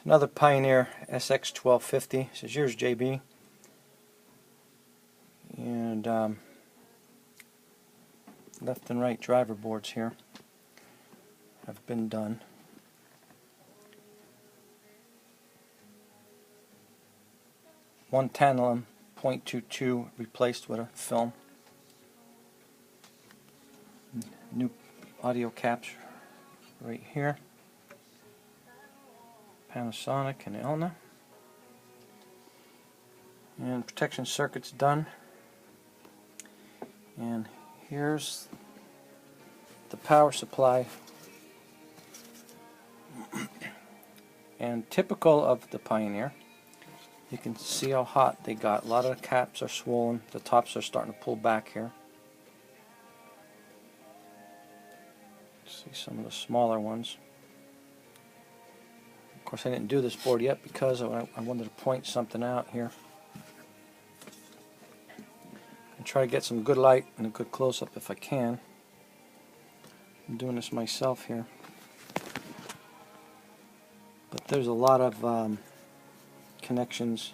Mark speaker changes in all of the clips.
Speaker 1: Another Pioneer SX1250. Says, "Yours, JB." And left and right driver boards here have been done. One tantalum .22 replaced with a film. New audio caps right here. Panasonic and Elna. And protection circuits done. And here's the power supply. And typical of the Pioneer, you can see how hot they got. A lot of the caps are swollen. The tops are starting to pull back here. See some of the smaller ones. Of course, I didn't do this board yet because I wanted to point something out here. And try to get some good light and a good close-up if I can. I'm doing this myself here. But there's a lot of connections.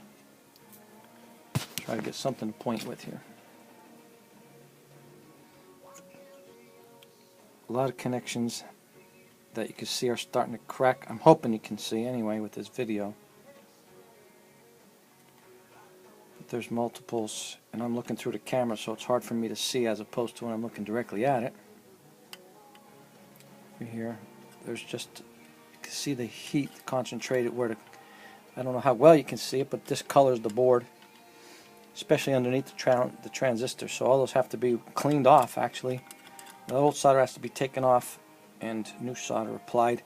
Speaker 1: Try to get something to point with here. A lot of connections that you can see are starting to crack. I'm hoping you can see anyway with this video. But there's multiples, and I'm looking through the camera, so it's hard for me to see as opposed to when I'm looking directly at it. Here, there's just, you can see the heat concentrated where the, I don't know how well you can see it, but this colors the board, especially underneath the transistor. So all those have to be cleaned off actually. The old solder has to be taken off and new solder applied,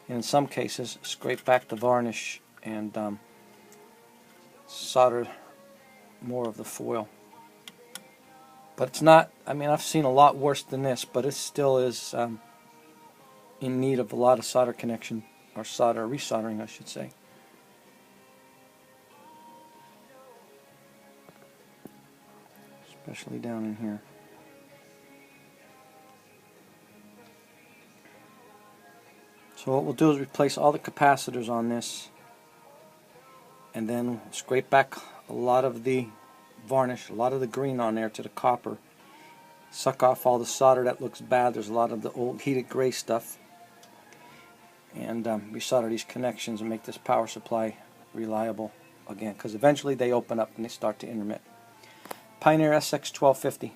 Speaker 1: and in some cases scrape back the varnish and solder more of the foil. But it's not, I mean, I've seen a lot worse than this, but it still is in need of a lot of solder connection, or solder resoldering I should say. Especially down in here. So what we'll do is replace all the capacitors on this, and then scrape back a lot of the varnish, a lot of the green on there to the copper. Suck off all the solder that looks bad. There's a lot of the old heated gray stuff. And resolder these connections and make this power supply reliable again, because eventually they open up and they start to intermit. Pioneer SX1250.